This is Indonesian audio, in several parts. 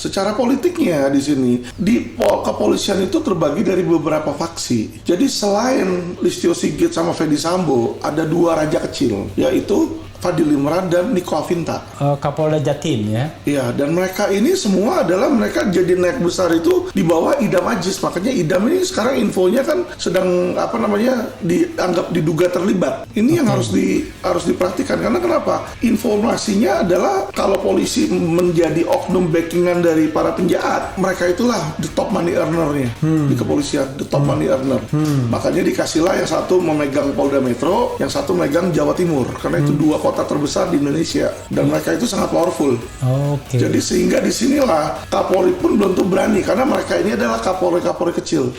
secara politiknya di sini di kepolisian itu terbagi dari beberapa faksi. Jadi selain Listio Sigit sama Fedi Sambo, ada dua raja kecil, yaitu Fadil Imran dan Niko Afinta. Kapolda Jatim ya? Iya, dan mereka ini semua adalah mereka jadi naik besar itu di bawah Idam Aziz. Makanya Idam ini sekarang infonya kan sedang dianggap diduga terlibat. Ini yang harus diperhatikan, karena kenapa? Informasinya adalah kalau polisi menjadi oknum backingan dari para penjahat, mereka itulah the top money earner-nya di kepolisian, the top money earner. Makanya dikasihlah yang satu memegang Polda Metro, yang satu memegang Jawa Timur, karena itu dua kota terbesar di Indonesia dan mereka itu sangat powerful. Jadi sehingga disinilah Kapolri pun belum tentu berani, karena mereka ini adalah Kapolri kecil.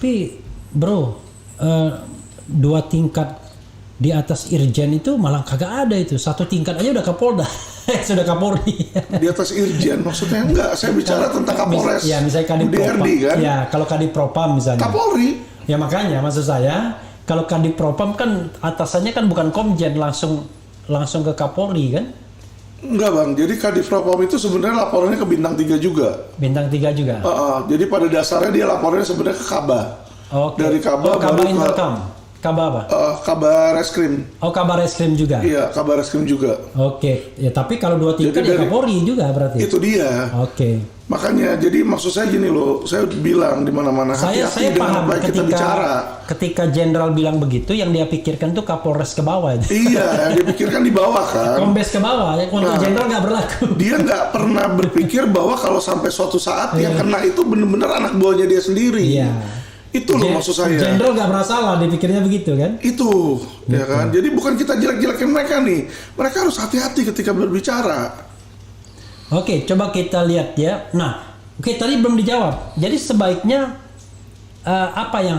Tapi bro, 2 tingkat di atas Irjen itu malah kagak ada itu. 1 tingkat aja udah Kapolda. Sudah Kapolri. Di atas Irjen maksudnya enggak, saya bicara tentang Kapolres. Ya misalnya DRD kan. Ya kalau Kadipropam misalnya. Kapolri. Ya makanya maksud saya kalau Kadipropam kan atasannya kan bukan Komjen, langsung ke Kapolri kan? Enggak bang, jadi Kadipropam itu sebenarnya laporannya ke Bintang 3 juga. Bintang 3 juga? Jadi pada dasarnya dia laporannya sebenarnya ke Kaba. Dari Kaba Kaba baru Intercam? Kaba apa? Kabar Reskrim. Kabar Reskrim juga? Iya, Kabar Reskrim juga. Ya tapi kalau 2 tingkat ya Kapolri juga berarti? Itu dia. Makanya, jadi maksud saya gini loh, saya bilang di mana-mana hati-hati dengan apa kita bicara. Ketika Jenderal bilang begitu, yang dia pikirkan tuh Kapolres ke bawah. Iya, yang dia pikirkan di bawah kan. Kombes ke bawah, untuk Jenderal nggak berlaku. Dia nggak pernah berpikir bahwa kalau sampai suatu saat yang kena itu benar-benar anak buahnya dia sendiri. Iya. Itu loh maksud saya. Jenderal nggak bersalah, dipikirnya begitu kan? Itu, ya kan. Jadi bukan kita jelek-jelekin mereka nih. Mereka harus hati-hati ketika berbicara. Oke, coba kita lihat ya. Nah, tadi belum dijawab. Jadi sebaiknya apa yang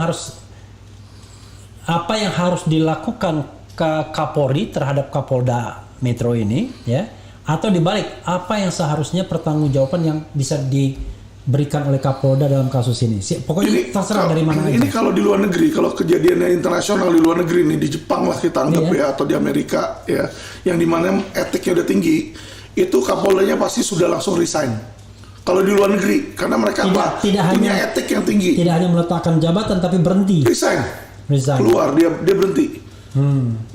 harus dilakukan ke Kapolri terhadap Kapolda Metro ini, ya? Atau dibalik, apa yang seharusnya pertanggungjawaban yang bisa diberikan oleh Kapolda dalam kasus ini? Pokoknya ini, terserah dari mana aja. Ini kalau di luar negeri, kalau kejadiannya internasional di luar negeri nih, di Jepang lah kita anggap ya, atau di Amerika ya, yang dimana etiknya udah tinggi. Itu Kapoldanya pasti sudah langsung resign. Kalau di luar negeri, karena mereka punya etik yang tinggi. Tidak hanya meletakkan jabatan, tapi berhenti. Resign. Keluar, dia berhenti.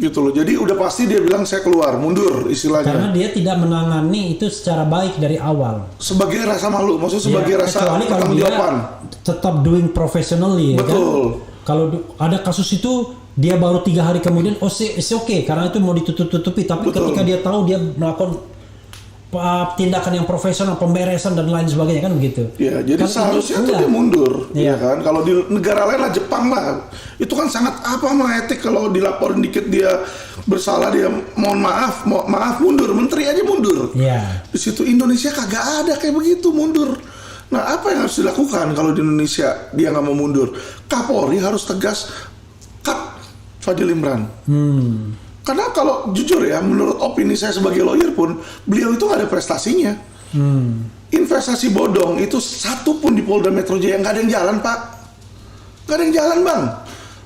Gitu loh. Jadi udah pasti dia bilang saya keluar, mundur istilahnya. Karena dia tidak menangani itu secara baik dari awal. Sebagai rasa malu, maksudnya sebagai rasa tanggung jawaban. Tetap doing professionally. Betul. Kan? Kalau ada kasus itu dia baru 3 hari kemudian, oke, karena itu mau ditutup-tutupi. Tapi ketika dia tahu dia melakukan tindakan yang profesional, pemberesan dan lain sebagainya kan begitu. Ya, jadi kan seharusnya itu dia mundur, ya kan. Kalau di negara lain lah, Jepang lah, itu kan sangat etik kalau dilaporin dikit dia bersalah, dia mohon maaf mundur, menteri aja mundur. Ya. Di situ Indonesia kagak ada kayak begitu mundur. Nah, apa yang harus dilakukan kalau di Indonesia dia nggak mau mundur? Kapolri harus tegas cut Fadil Imran. Karena kalau jujur ya, menurut opini saya sebagai lawyer pun, beliau itu nggak ada prestasinya. Investasi bodong itu satu pun di Polda Metro Jaya nggak ada yang jalan, Pak. Nggak ada yang jalan, Bang.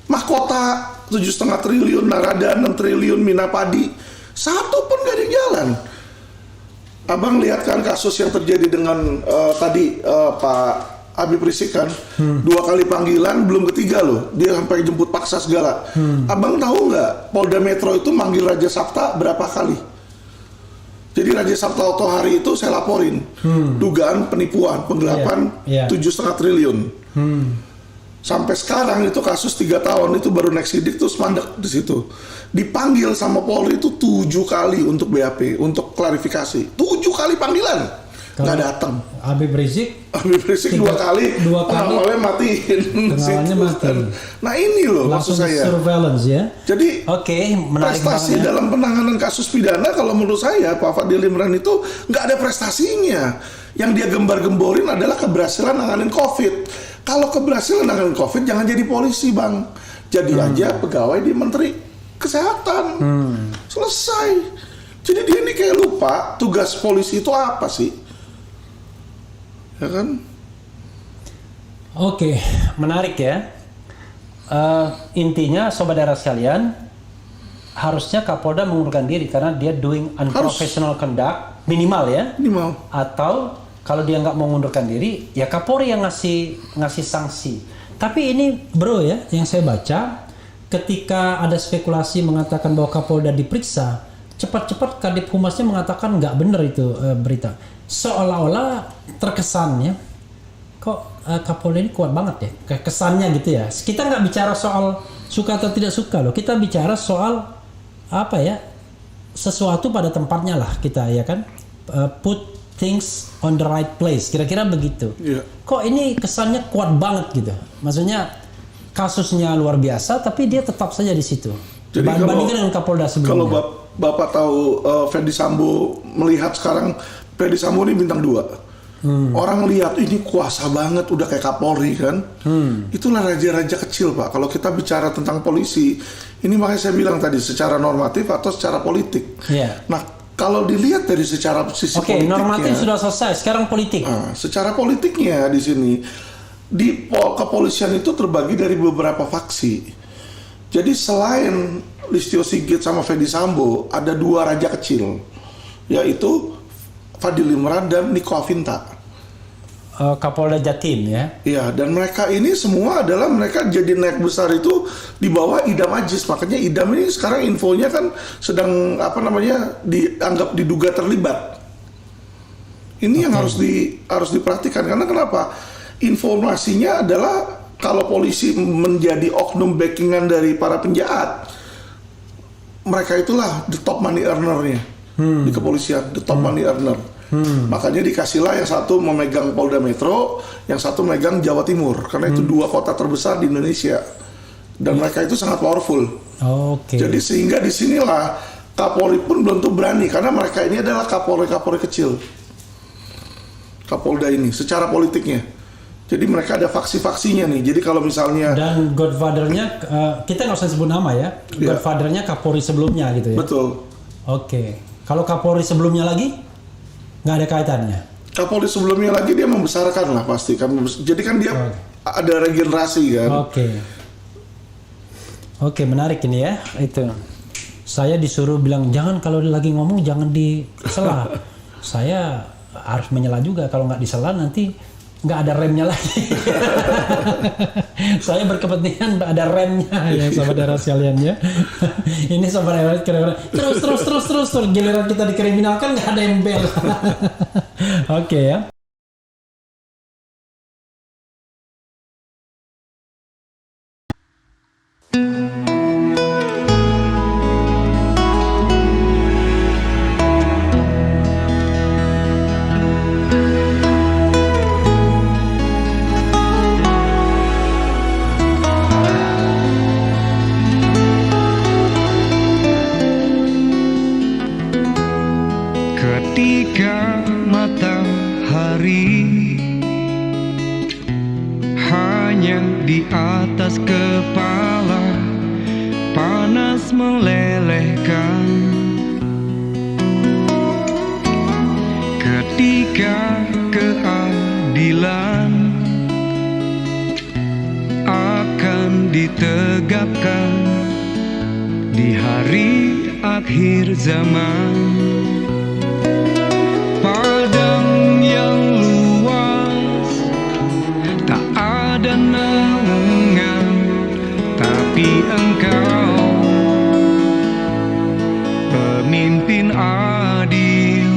Mahkota 7,5 triliun, Narada 6 triliun, Minapadi, satu pun nggak ada yang jalan. Abang lihat kan kasus yang terjadi dengan tadi Pak Habib Rizik kan, 2 kali panggilan, belum ketiga loh, dia sampai jemput paksa segala. Abang tahu nggak Polda Metro itu manggil Raja Sabta berapa kali? Jadi Raja Sabta Oktohari itu saya laporin dugaan penipuan, penggelapan 7,5 triliun. Sampai sekarang itu kasus 3 tahun itu baru naik sidik terus mandek di situ. Dipanggil sama Polri itu 7 kali untuk BAP, untuk klarifikasi. 7 kali panggilan. Nggak datang. Habib Rizik 2 kali pengawalnya matiin. pengawalnya mati. Nah ini loh Langsung maksud saya. surveillance ya. Jadi menarik prestasi banget ya. dalam penanganan kasus pidana kalau menurut saya Pak Fadil Imran itu nggak ada prestasinya. Yang dia gembar-gemborin adalah keberhasilan nanganin COVID. Kalau keberhasilan nanganin COVID jangan jadi polisi bang. Jadi aja pegawai di Menteri Kesehatan. Selesai. Jadi dia ini kayak lupa tugas polisi itu apa sih? Ya kan? Oke, menarik ya. Intinya sobat daerah sekalian, harusnya Kapolda mengundurkan diri karena dia doing unprofessional conduct minimal ya. Minimal. Atau kalau dia nggak mengundurkan diri, ya Kapolri yang ngasih sanksi. Tapi ini bro ya, yang saya baca, ketika ada spekulasi mengatakan bahwa Kapolda diperiksa, cepat-cepat Kadip Humasnya mengatakan nggak benar itu berita. Seolah-olah terkesannya kok Kapolda ini kuat banget ya, kesannya gitu ya. Kita nggak bicara soal suka atau tidak suka loh, kita bicara soal apa ya, sesuatu pada tempatnya lah kita ya kan, put things on the right place, kira-kira begitu. Kok ini kesannya kuat banget gitu, maksudnya kasusnya luar biasa tapi dia tetap saja di situ. Bandingkan dengan Kapolda sebelumnya. Kalau Bapak tahu Ferdy Sambo melihat sekarang Ferdy Sambo ini bintang 2. Orang lihat ini kuasa banget, udah kayak Kapolri kan. Itulah raja-raja kecil Pak. Kalau kita bicara tentang polisi, ini makanya saya bilang tadi secara normatif atau secara politik. Nah, kalau dilihat dari secara sisi politiknya. Normatif sudah selesai, sekarang politik. Secara politiknya di sini di kepolisian itu terbagi dari beberapa faksi. Jadi selain Listio Sigit sama Ferdy Sambo, ada 2 raja kecil, yaitu Fadil Imran dan Niko Afinta. Kapolda Jatim ya. Iya, dan mereka ini semua adalah mereka jadi naik besar itu di bawah Idam Aziz. Makanya Idam ini sekarang infonya kan sedang dianggap diduga terlibat. Ini yang harus diperhatikan karena kenapa? Informasinya adalah kalau polisi menjadi oknum backingan dari para penjahat, mereka itulah the top money earner-nya di kepolisian, the top money earner. Makanya dikasihlah yang satu memegang Polda Metro, yang satu memegang Jawa Timur, karena itu 2 kota terbesar di Indonesia, dan mereka itu sangat powerful. Jadi sehingga disinilah Kapolri pun belum tentu berani, karena mereka ini adalah Kapolri kecil, Kapolda ini secara politiknya. Jadi mereka ada faksi-faksinya nih. Jadi kalau misalnya dan Godfather-nya kita nggak usah sebut nama ya. Godfather-nya Kapolri sebelumnya gitu ya. Betul. Kalau Kapolri sebelumnya lagi nggak ada kaitannya. Kapolri sebelumnya lagi dia membesarkan lah pasti kan. Jadi kan dia ada regenerasi kan. Oke, menarik ini ya. Itu saya disuruh bilang jangan kalau lagi ngomong jangan disela. Saya harus menyela juga, kalau nggak disela nanti nggak ada remnya lagi. Saya berkepentingan ada remnya ya saudara sekalian ya. Ini saudara terus giliran kita dikriminalkan nggak ada yang bel. Oke ya. Ketika matahari hanya di atas kepala panas melelehkan, ketika keadilan akan ditegakkan di hari akhir zaman. Padang yang luas tak ada naungan, tapi engkau pemimpin adil.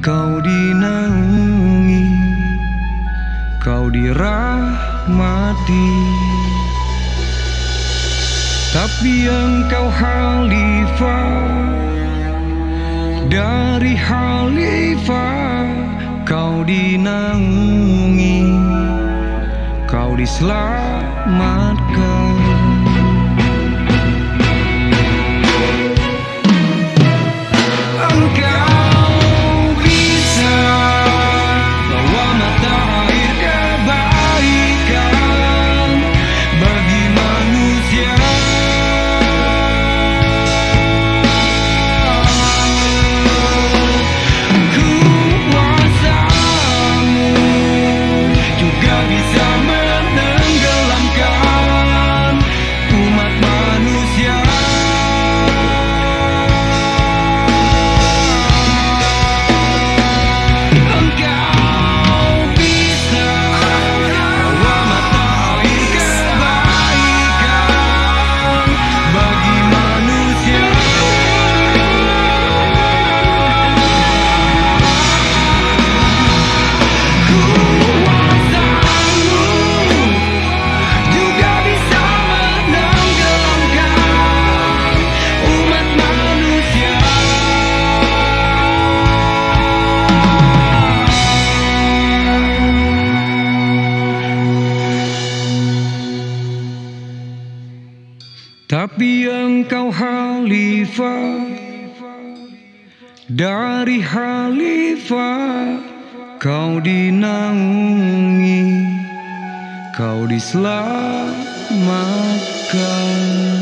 kau dinaungi, kau dirahmati. Tapi engkau khalifah dari khalifah, kau dinaungi, kau diselamatkan. Tapi engkau khalifah dari khalifah, kau dinaungi, kau diselamatkan.